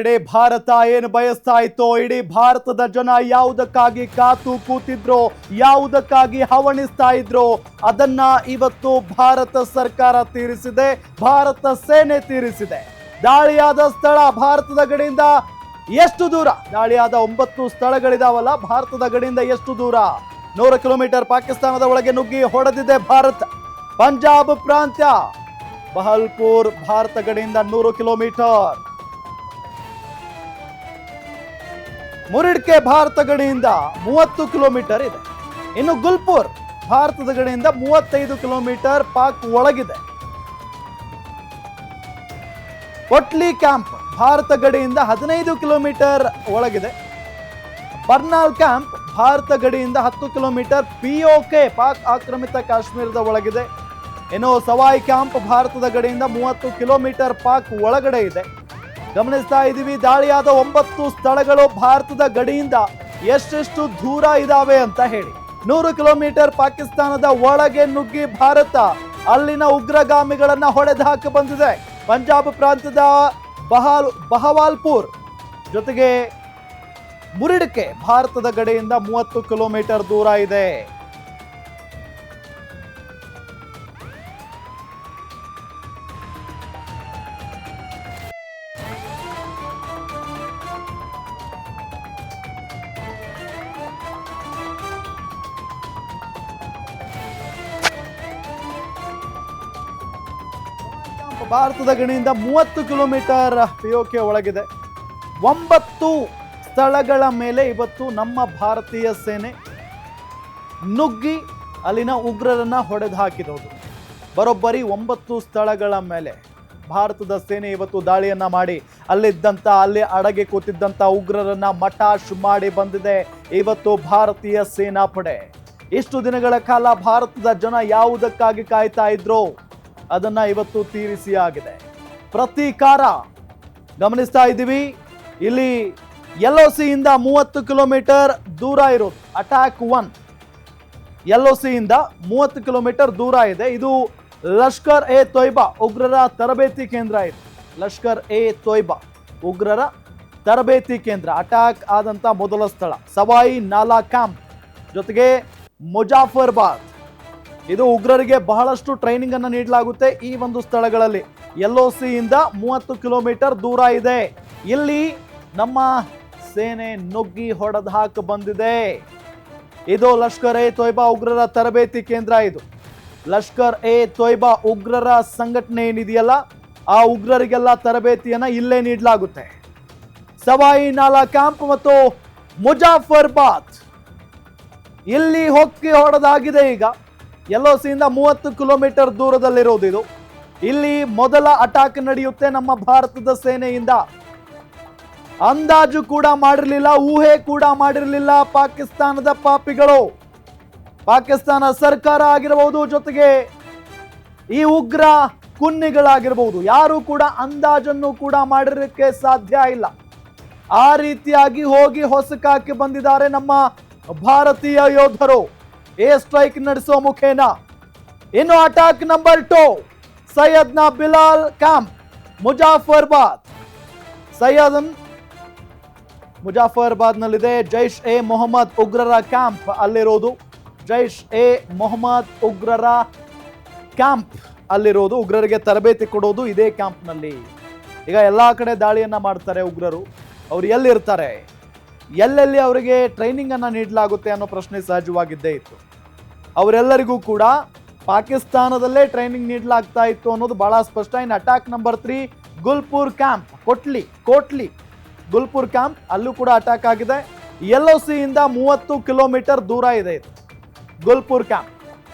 ಇಡೀ ಭಾರತ ಏನು ಬಯಸ್ತಾ ಇತ್ತೋ, ಇಡೀ ಭಾರತದ ಜನ ಯಾವುದಕ್ಕಾಗಿ ಕಾತು ಕೂತಿದ್ರು, ಯಾವುದಕ್ಕಾಗಿ ಹವಣಿಸ್ತಾ ಇದ್ರು, ಅದನ್ನ ಇವತ್ತು ಭಾರತ ಸರ್ಕಾರ ತೀರಿಸಿದೆ, ಭಾರತ ಸೇನೆ ತೀರಿಸಿದೆ. ದಾಳಿಯಾದ ಸ್ಥಳ ಭಾರತದ ಗಡಿಯಿಂದ ಎಷ್ಟು ದೂರ? ದಾಳಿಯಾದ 9 ಸ್ಥಳಗಳಿದಾವಲ್ಲ, ಭಾರತದ ಗಡಿಯಿಂದ ಎಷ್ಟು ದೂರ? 100 ಕಿಲೋಮೀಟರ್ ಪಾಕಿಸ್ತಾನದ ಒಳಗೆ ನುಗ್ಗಿ ಹೊಡೆದಿದೆ ಭಾರತ. ಪಂಜಾಬ್ ಪ್ರಾಂತ್ಯ ಬಹಲ್ಪುರ್ ಭಾರತ ಗಡಿಯಿಂದ 100 ಕಿಲೋಮೀಟರ್. ಮುರಿಡ್ಕೆ ಭಾರತ ಗಡಿಯಿಂದ 30 ಕಿಲೋಮೀಟರ್ ಇದೆ. ಇನ್ನು ಗುಲ್ಪುರ್ ಭಾರತದ ಗಡಿಯಿಂದ 35 ಕಿಲೋಮೀಟರ್ ಪಾಕ್ ಒಳಗಿದೆ. ಕೊಟ್ಲಿ ಕ್ಯಾಂಪ್ ಭಾರತ ಗಡಿಯಿಂದ 15 ಕಿಲೋಮೀಟರ್ ಒಳಗಿದೆ. ಬರ್ನಾಲ್ ಕ್ಯಾಂಪ್ ಭಾರತ ಗಡಿಯಿಂದ 10 ಕಿಲೋಮೀಟರ್ ಪಿಒಕೆ ಪಾಕ್ ಆಕ್ರಮಿತ ಕಾಶ್ಮೀರದ ಒಳಗಿದೆ. ಇನ್ನು ಸವಾಯ್ ಕ್ಯಾಂಪ್ ಭಾರತದ ಗಡಿಯಿಂದ 30 ಕಿಲೋಮೀಟರ್ ಪಾಕ್ ಒಳಗಡೆ ಇದೆ. ಗಮನಿಸ್ತಾ ಇದ್ದೀವಿ, ದಾಳಿಯಾದ 9 ಸ್ಥಳಗಳು ಭಾರತದ ಗಡಿಯಿಂದ ಎಷ್ಟೆಷ್ಟು ದೂರ ಇದಾವೆ ಅಂತ ಹೇಳಿ. 100 ಕಿಲೋಮೀಟರ್ ಪಾಕಿಸ್ತಾನದ ಒಳಗೆ ನುಗ್ಗಿ ಭಾರತ ಅಲ್ಲಿನ ಉಗ್ರಗಾಮಿಗಳನ್ನ ಹೊಡೆದು ಹಾಕಿ ಬಂದಿದೆ. ಪಂಜಾಬ್ ಪ್ರಾಂತ್ಯದ ಬಹವಾಲ್ಪುರ್ ಜೊತೆಗೆ ಮುರಿಡ್ಕೆ ಭಾರತದ ಗಡಿಯಿಂದ 30 ಕಿಲೋಮೀಟರ್ ದೂರ ಇದೆ. ಭಾರತದ ಗಡಿಯಿಂದ 30 ಕಿಲೋಮೀಟರ್ ಪಿಒಕೆ ಒಳಗಿದೆ. 9 ಸ್ಥಳಗಳ ಮೇಲೆ ಇವತ್ತು ನಮ್ಮ ಭಾರತೀಯ ಸೇನೆ ನುಗ್ಗಿ ಅಲ್ಲಿನ ಉಗ್ರರನ್ನ ಹೊಡೆದು ಹಾಕಿರೋದು. ಬರೋಬ್ಬರಿ 9 ಸ್ಥಳಗಳ ಮೇಲೆ ಭಾರತದ ಸೇನೆ ಇವತ್ತು ದಾಳಿಯನ್ನ ಮಾಡಿ ಅಲ್ಲಿ ಅಡಗಿ ಕೂತಿದ್ದಂಥ ಉಗ್ರರನ್ನ ಮಟಾಶ್ ಮಾಡಿ ಬಂದಿದೆ ಇವತ್ತು ಭಾರತೀಯ ಸೇನಾಪಡೆ. ಇಷ್ಟು ದಿನಗಳ ಕಾಲ ಭಾರತದ ಜನ ಯಾವುದಕ್ಕಾಗಿ ಕಾಯ್ತಾ ಇದ್ರು, ಅದನ್ನ ಇವತ್ತು ತೀರಿಸಿ ಆಗಿದೆ. ಪ್ರತೀಕಾರ ಗಮನಿಸ್ತಾ ಇದ್ದೀವಿ. ಇಲ್ಲಿ LOC ಇಂದ 30 ಕಿಲೋಮೀಟರ್ ದೂರ ಇರೋದು ಅಟ್ಯಾಕ್ 1. LOC ಇಂದ 30 ಕಿಲೋಮೀಟರ್ ದೂರ ಇದೆ. ಇದು ಲಷ್ಕರ್ ಎ ತೊಯ್ಬಾ ಉಗ್ರರ ತರಬೇತಿ ಕೇಂದ್ರ ಇದೆ. ಲಷ್ಕರ್ ಎ ತೊಯ್ಬಾ ಉಗ್ರರ ತರಬೇತಿ ಕೇಂದ್ರ ಅಟ್ಯಾಕ್ ಆದಂತ ಮೊದಲ ಸ್ಥಳ. ಸವಾಯಿ ನಾಲಾ ಕ್ಯಾಂಪ್ ಜೊತೆಗೆ ಮುಜಾಫರ್ಬಾದ್, ಇದು ಉಗ್ರರಿಗೆ ಬಹಳಷ್ಟು ಟ್ರೈನಿಂಗ್ ಅನ್ನು ನೀಡಲಾಗುತ್ತೆ ಈ ಒಂದು ಸ್ಥಳಗಳಲ್ಲಿ. LOC ಇಂದ 30 ಕಿಲೋಮೀಟರ್ ದೂರ ಇದೆ. ಇಲ್ಲಿ ನಮ್ಮ ಸೇನೆ ನುಗ್ಗಿ ಹೊಡೆದು ಹಾಕಿ ಬಂದಿದೆ. ಇದು ಲಷ್ಕರ್ ಎ ತೊಯ್ಬಾ ಉಗ್ರರ ತರಬೇತಿ ಕೇಂದ್ರ. ಇದು ಲಷ್ಕರ್ ಎ ತೊಯ್ಬಾ ಉಗ್ರರ ಸಂಘಟನೆ ಏನಿದೆಯಲ್ಲ, ಆ ಉಗ್ರರಿಗೆಲ್ಲ ತರಬೇತಿಯನ್ನ ಇಲ್ಲೇ ನೀಡಲಾಗುತ್ತೆ. ಸವಾಯಿ ನಾಲಾ ಕ್ಯಾಂಪ್ ಮತ್ತು ಮುಜಾಫರ್ಬಾದ್ ಇಲ್ಲಿ ಹೊಕ್ಕಿ ಹೊಡೆದಾಗಿದೆ. ಈಗ LOC ಇಂದ 30 ಕಿಲೋಮೀಟರ್ ದೂರದಲ್ಲಿರೋದು ಇದು. ಇಲ್ಲಿ ಮೊದಲ ಅಟ್ಯಾಕ್ ನಡೆಯುತ್ತೆ ನಮ್ಮ ಭಾರತದ ಸೇನೆಯಿಂದ. ಅಂದಾಜು ಕೂಡ ಮಾಡಿರಲಿಲ್ಲ, ಊಹೆ ಕೂಡ ಮಾಡಿರಲಿಲ್ಲ ಪಾಕಿಸ್ತಾನದ ಪಾಪಿಗಳು. ಪಾಕಿಸ್ತಾನ ಸರ್ಕಾರ ಆಗಿರಬಹುದು, ಜೊತೆಗೆ ಈ ಉಗ್ರ ಕುನ್ನಿಗಳಾಗಿರಬಹುದು, ಯಾರು ಕೂಡ ಅಂದಾಜನ್ನು ಕೂಡ ಮಾಡಿರಲಿಕ್ಕೆ ಸಾಧ್ಯ ಇಲ್ಲ. ಆ ರೀತಿಯಾಗಿ ಹೋಗಿ ಹೊಸಕಾಕಿ ಬಂದಿದ್ದಾರೆ ನಮ್ಮ ಭಾರತೀಯ ಯೋಧರು ಏರ್ ಸ್ಟ್ರೈಕ್ ನಡೆಸೋ ಮುಖೇನ. ಇನ್ನು ಅಟ್ಯಾಕ್ ನಂಬರ್ 2 ಸೈಯದ್ನ ಬಿಲಾಲ್ ಕ್ಯಾಂಪ್ ಮುಜಾಫರ್ಬಾದ್. ಮುಜಾಫರ್ಬಾದ್ನಲ್ಲಿದೆ. ಜೈಷ್ ಎ ಮೊಹಮ್ಮದ್ ಉಗ್ರರ ಕ್ಯಾಂಪ್ ಅಲ್ಲಿರೋದು. ಜೈಷ್ ಎ ಮೊಹಮ್ಮದ್ ಉಗ್ರರ ಕ್ಯಾಂಪ್ ಅಲ್ಲಿರೋದು. ಉಗ್ರರಿಗೆ ತರಬೇತಿ ಕೊಡೋದು ಇದೇ ಕ್ಯಾಂಪ್ನಲ್ಲಿ. ಈಗ ಎಲ್ಲಾ ಕಡೆ ದಾಳಿಯನ್ನ ಮಾಡ್ತಾರೆ ಉಗ್ರರು. ಅವ್ರು ಎಲ್ಲಿರ್ತಾರೆ, ಎಲ್ಲೆಲ್ಲಿ ಅವರಿಗೆ ಟ್ರೈನಿಂಗ್ ಅನ್ನ ನೀಡಲಾಗುತ್ತೆ ಅನ್ನೋ ಪ್ರಶ್ನೆ ಸಹಜವಾಗಿದ್ದೇ ಇತ್ತು. ಅವರೆಲ್ಲರಿಗೂ ಕೂಡ ಪಾಕಿಸ್ತಾನದಲ್ಲೇ ಟ್ರೈನಿಂಗ್ ನೀಡಲಾಗ್ತಾ ಇತ್ತು ಅನ್ನೋದು ಬಹಳ ಸ್ಪಷ್ಟ. ಇನ್ನು attack number 3 Gulpur camp, Kotli Gulpur camp, ಅಲ್ಲೂ ಕೂಡ ಅಟ್ಯಾಕ್ ಆಗಿದೆ. LOC ಇಂದ 30 ಕಿಲೋಮೀಟರ್ ದೂರ ಇದೆ ಇದು ಗುಲ್ಪುರ್ ಕ್ಯಾಂಪ್.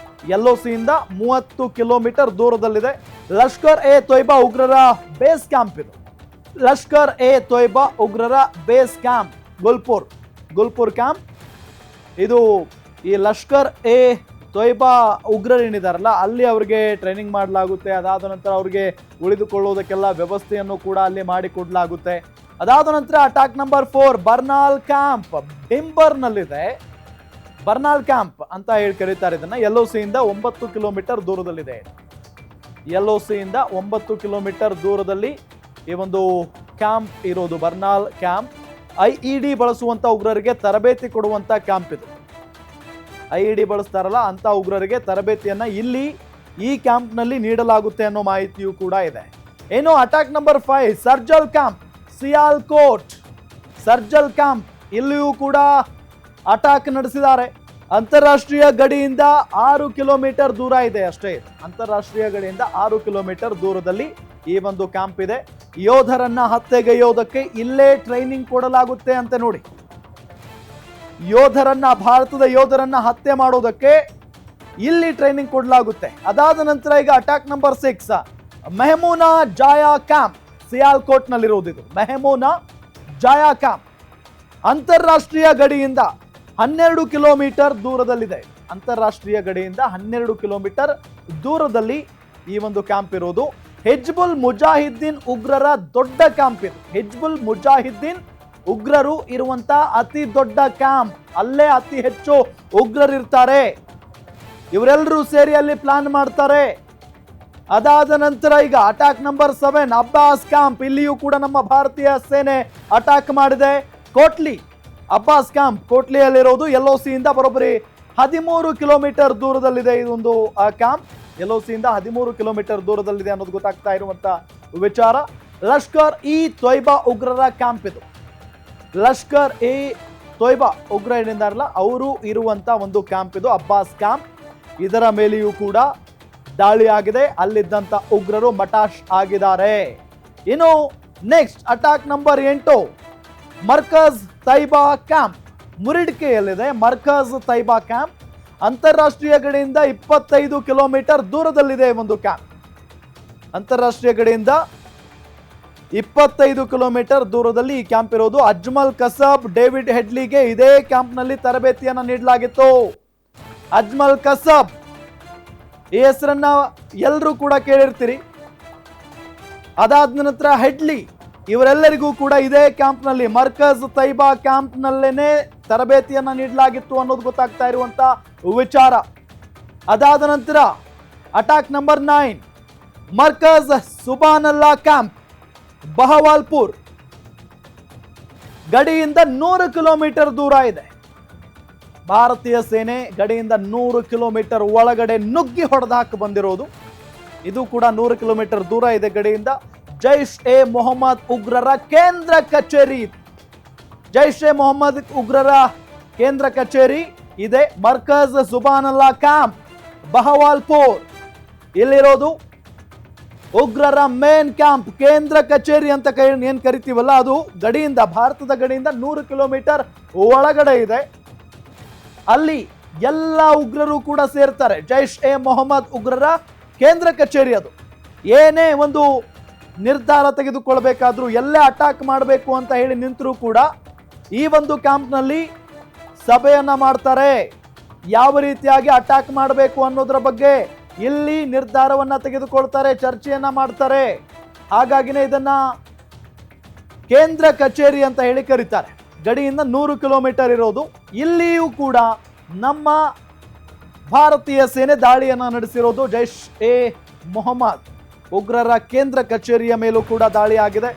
LOC ಇಂದ 30 ಕಿಲೋಮೀಟರ್ ದೂರದಲ್ಲಿದೆ. ಲಷ್ಕರ್ ಎ ತೊಯ್ಬಾ ಉಗ್ರರ ಬೇಸ್ ಕ್ಯಾಂಪ್ ಇದು. ಲಷ್ಕರ್ ಎ ತೊಯ್ಬಾ ಉಗ್ರರ ಬೇಸ್ ಕ್ಯಾಂಪ್ ಗುಲ್ಪುರ್ ಕ್ಯಾಂಪ್. ಇದು ಈ ಲಷ್ಕರ್ ಎ ತೊಯ್ಬಾ ಉಗ್ರರೇನಿದಾರಲ್ಲ, ಅಲ್ಲಿ ಅವರಿಗೆ ಟ್ರೈನಿಂಗ್ ಮಾಡಲಾಗುತ್ತೆ. ಅದಾದ ನಂತರ ಅವರಿಗೆ ಉಳಿದುಕೊಳ್ಳುವುದಕ್ಕೆಲ್ಲ ವ್ಯವಸ್ಥೆಯನ್ನು ಕೂಡ ಅಲ್ಲಿ ಮಾಡಿಕೊಡ್ಲಾಗುತ್ತೆ. ಅದಾದ ನಂತರ ಅಟ್ಯಾಕ್ ನಂಬರ್ 4 ಬರ್ನಾಲ್ ಕ್ಯಾಂಪ್ ಡಿಂಬರ್ನಲ್ಲಿದೆ. ಬರ್ನಾಲ್ ಕ್ಯಾಂಪ್ ಅಂತ ಹೇಳಿ ಕರೀತಾರೆ ಇದನ್ನ. LOC ಇಂದ 9 ಕಿಲೋಮೀಟರ್ ದೂರದಲ್ಲಿದೆ. LOC ಇಂದ 9 ಕಿಲೋಮೀಟರ್ ದೂರದಲ್ಲಿ ಈ ಒಂದು ಕ್ಯಾಂಪ್ ಇರೋದು, ಬರ್ನಾಲ್ ಕ್ಯಾಂಪ್. IED ಬಳಸುವಂತ ಉಗ್ರರಿಗೆ ತರಬೇತಿ ಕೊಡುವಂತ ಕ್ಯಾಂಪ್ ಇದು. IED ಬಳಸ್ತಾರಲ್ಲ ಅಂತ ಉಗ್ರರಿಗೆ ತರಬೇತಿಯನ್ನ ಇಲ್ಲಿ ಈ ಕ್ಯಾಂಪ್ನಲ್ಲಿ ನೀಡಲಾಗುತ್ತೆ ಅನ್ನೋ ಮಾಹಿತಿಯೂ ಕೂಡ ಇದೆ. ಏನು attack number 5 Sarjal camp, Sialkot Sarjal camp, ಇಲ್ಲಿಯೂ ಕೂಡ ಅಟ್ಯಾಕ್ ನಡೆಸಿದ್ದಾರೆ. ಅಂತಾರಾಷ್ಟ್ರೀಯ ಗಡಿಯಿಂದ 6 ಕಿಲೋಮೀಟರ್ ದೂರ ಇದೆ ಅಷ್ಟೇ. ಅಂತಾರಾಷ್ಟ್ರೀಯ ಗಡಿಯಿಂದ 6 ಕಿಲೋಮೀಟರ್ ದೂರದಲ್ಲಿ ಈ ಒಂದು ಕ್ಯಾಂಪ್ ಇದೆ. ಯೋಧರನ್ನ ಹತ್ಯೆಗೈಯೋದಕ್ಕೆ ಇಲ್ಲೇ ಟ್ರೈನಿಂಗ್ ಕೊಡಲಾಗುತ್ತೆ ಅಂತ ನೋಡಿ. ಯೋಧರನ್ನ, ಭಾರತದ ಯೋಧರನ್ನ ಹತ್ಯೆ ಮಾಡೋದಕ್ಕೆ ಇಲ್ಲಿ ಟ್ರೈನಿಂಗ್ ಕೊಡಲಾಗುತ್ತೆ. ಅದಾದ ನಂತರ ಈಗ ಅಟ್ಯಾಕ್ ನಂಬರ್ 6 ಮೆಹಮೂನಾ ಜಾಯಾ ಕ್ಯಾಂಪ್, ಸಿಯಾಲ್ಕೋಟ್ ನಲ್ಲಿರುವುದು ಇದು. ಮೆಹಮೂನಾ ಜಾಯಾ ಕ್ಯಾಂಪ್ ಅಂತಾರಾಷ್ಟ್ರೀಯ ಗಡಿಯಿಂದ 12 ಕಿಲೋಮೀಟರ್ ದೂರದಲ್ಲಿದೆ. ಅಂತಾರಾಷ್ಟ್ರೀಯ ಗಡಿಯಿಂದ 12 ಕಿಲೋಮೀಟರ್ ದೂರದಲ್ಲಿ ಈ ಒಂದು ಕ್ಯಾಂಪ್ ಇರೋದು. ಹಿಜ್ಬುಲ್ ಮುಜಾಹಿದ್ದೀನ್ ಉಗ್ರರ ದೊಡ್ಡ ಕ್ಯಾಂಪ್ ಇದು. ಹಿಜ್ಬುಲ್ ಮುಜಾಹಿದ್ದೀನ್ ಉಗ್ರರು ಇರುವಂತ ಅತಿ ದೊಡ್ಡ ಕ್ಯಾಂಪ್. ಅಲ್ಲೇ ಅತಿ ಹೆಚ್ಚು ಉಗ್ರರಿರ್ತಾರೆ. ಇವರೆಲ್ಲರೂ ಸೇರಿ ಅಲ್ಲಿ ಪ್ಲಾನ್ ಮಾಡ್ತಾರೆ. ಅದಾದ ನಂತರ ಈಗ ಅಟ್ಯಾಕ್ ನಂಬರ್ 7 ಅಬ್ಬಾಸ್ ಕ್ಯಾಂಪ್, ಇಲ್ಲಿಯೂ ಕೂಡ ನಮ್ಮ ಭಾರತೀಯ ಸೇನೆ ಅಟ್ಯಾಕ್ ಮಾಡಿದೆ. ಕೋಟ್ಲಿ ಅಬ್ಬಾಸ್ ಕ್ಯಾಂಪ್ ಕೋಟ್ಲಿಯಲ್ಲಿರೋದು. LOC ಇಂದ ಬರೋಬ್ಬರಿ 13 ಕಿಲೋಮೀಟರ್ ದೂರದಲ್ಲಿದೆ ಇದೊಂದು ಕ್ಯಾಂಪ್. LOC ಇಂದ 13 ಕಿಲೋಮೀಟರ್ ದೂರದಲ್ಲಿದೆ ಅನ್ನೋದು ಗೊತ್ತಾಗ್ತಾ ಇರುವಂತ ವಿಚಾರ. ಲಷ್ಕರ್ ಇ ತೊಯ್ಬಾ ಉಗ್ರರ ಕ್ಯಾಂಪ್ ಇದು. ಲಷ್ಕರ್ ಇ ತೊಯ್ಬಾ ಉಗ್ರ ಏನಿದ್ದಾರಲ್ಲ ಅವರು ಇರುವಂತ ಒಂದು ಕ್ಯಾಂಪ್ ಇದು, ಅಬ್ಬಾಸ್ ಕ್ಯಾಂಪ್. ಇದರ ಮೇಲೆಯೂ ಕೂಡ ದಾಳಿ ಆಗಿದೆ. ಅಲ್ಲಿದ್ದಂತ ಉಗ್ರರು ಮಟಾಶ್ ಆಗಿದ್ದಾರೆ. ಇನ್ನು next attack number 8 Markaz Taiba camp, ಮುರಿಡ್ಕೆಯಲ್ಲಿದೆ. ಮರ್ಕಜ್ ತೈಬಾ ಕ್ಯಾಂಪ್ ಅಂತಾರಾಷ್ಟ್ರೀಯ ಗಡಿಯಿಂದ 25 ಕಿಲೋಮೀಟರ್ ದೂರದಲ್ಲಿದೆ ಒಂದು ಕ್ಯಾಂಪ್. ಅಂತಾರಾಷ್ಟ್ರೀಯ ಗಡಿಯಿಂದ 25 ಕಿಲೋಮೀಟರ್ ದೂರದಲ್ಲಿ ಈ ಕ್ಯಾಂಪ್ ಇರೋದು. ಅಜ್ಮಲ್ ಕಸಬ್, ಡೇವಿಡ್ ಹೆಡ್ಲಿಗೆ ಇದೇ ಕ್ಯಾಂಪ್ನಲ್ಲಿ ತರಬೇತಿಯನ್ನ ನೀಡಲಾಗಿತ್ತು. ಅಜ್ಮಲ್ ಕಸಬ್ ಈ ಹೆಸರನ್ನ ಎಲ್ಲರೂ ಕೂಡ ಕೇಳಿರ್ತೀರಿ. ಅದಾದ ನಂತರ ಹೆಡ್ಲಿ, ಇವರೆಲ್ಲರಿಗೂ ಕೂಡ ಇದೇ ಕ್ಯಾಂಪ್ನಲ್ಲಿ, ಮರ್ಕಜ್ ತೈಬಾ ಕ್ಯಾಂಪ್ನಲ್ಲೇನೆ ತರಬೇತಿಯನ್ನ ನೀಡಲಾಗಿತ್ತು ಅನ್ನೋದು ಗೊತ್ತಾಗ್ತಾ ಇರುವಂತ ವಿಚಾರ. ಅದಾದ ನಂತರ ಅಟ್ಯಾಕ್ ನಂಬರ್ 9 ಮರ್ಕಜ್ ಸುಬಾನಲ್ಲಾ ಕ್ಯಾಂಪ್, ಬಹವಾಲ್ಪುರ್ ಗಡಿಯಿಂದ 100 ಕಿಲೋಮೀಟರ್ ದೂರ ಇದೆ. ಭಾರತೀಯ ಸೇನೆ ಗಡಿಯಿಂದ 100 ಕಿಲೋಮೀಟರ್ ಒಳಗಡೆ ನುಗ್ಗಿ ಹೊಡೆದಾಕ ಬಂದಿರೋದು. ಇದು ಕೂಡ 100 ಕಿಲೋಮೀಟರ್ ದೂರ ಇದೆ ಗಡಿಯಿಂದ. ಜೈಷ್ ಎ ಮೊಹಮ್ಮದ್ ಉಗ್ರರ ಕೇಂದ್ರ ಕಚೇರಿ, ಜೈಷ್ ಎ ಮೊಹಮ್ಮದ್ ಉಗ್ರರ ಕೇಂದ್ರ ಕಚೇರಿ ಇದೆ. ಮರ್ಕಜ್ ಸುಬಾನಲ್ಲಾ ಕ್ಯಾಂಪ್, ಬಹವಾಲ್ಪುರ್ ಇಲ್ಲಿರೋದು. ಉಗ್ರರ ಮೇನ್ ಕ್ಯಾಂಪ್, ಕೇಂದ್ರ ಕಚೇರಿ ಅಂತ ಏನ್ ಕರಿತೀವಲ್ಲ, ಅದು ಗಡಿಯಿಂದ, ಭಾರತದ ಗಡಿಯಿಂದ 100 ಕಿಲೋಮೀಟರ್ ಒಳಗಡೆ ಇದೆ. ಅಲ್ಲಿ ಎಲ್ಲ ಉಗ್ರರು ಕೂಡ ಸೇರ್ತಾರೆ. ಜೈಷ್ ಎ ಮೊಹಮ್ಮದ್ ಉಗ್ರರ ಕೇಂದ್ರ ಕಚೇರಿ ಅದು. ಏನೇ ಒಂದು ನಿರ್ಧಾರ ತೆಗೆದುಕೊಳ್ಬೇಕಾದ್ರೂ, ಎಲ್ಲೇ ಅಟ್ಯಾಕ್ ಮಾಡಬೇಕು ಅಂತ ಹೇಳಿ ನಿಂತರೂ ಕೂಡ ಈ ಒಂದು ಕ್ಯಾಂಪ್ನಲ್ಲಿ ಸಭೆಯನ್ನ ಮಾಡ್ತಾರೆ. ಯಾವ ರೀತಿಯಾಗಿ ಅಟ್ಯಾಕ್ ಮಾಡಬೇಕು ಅನ್ನೋದ್ರ ಬಗ್ಗೆ ಇಲ್ಲಿ ನಿರ್ಧಾರವನ್ನ ತೆಗೆದುಕೊಳ್ತಾರೆ, ಚರ್ಚೆಯನ್ನ ಮಾಡ್ತಾರೆ. ಹಾಗಾಗಿನೇ ಇದನ್ನ ಕೇಂದ್ರ ಕಚೇರಿ ಅಂತ ಹೇಳಿ ಕರೀತಾರೆ. ಗಡಿಯಿಂದ 100 ಕಿಲೋಮೀಟರ್ ಇರೋದು. ಇಲ್ಲಿಯೂ ಕೂಡ ನಮ್ಮ ಭಾರತೀಯ ಸೇನೆ ದಾಳಿಯನ್ನ ನಡೆಸಿರೋದು. ಜೈಷ್ ಎ ಮೊಹಮ್ಮದ್ ಉಗ್ರರ ಕೇಂದ್ರ ಕಚೇರಿಯ ಮೇಲೂ ಕೂಡ ದಾಳಿ ಆಗಿದೆ.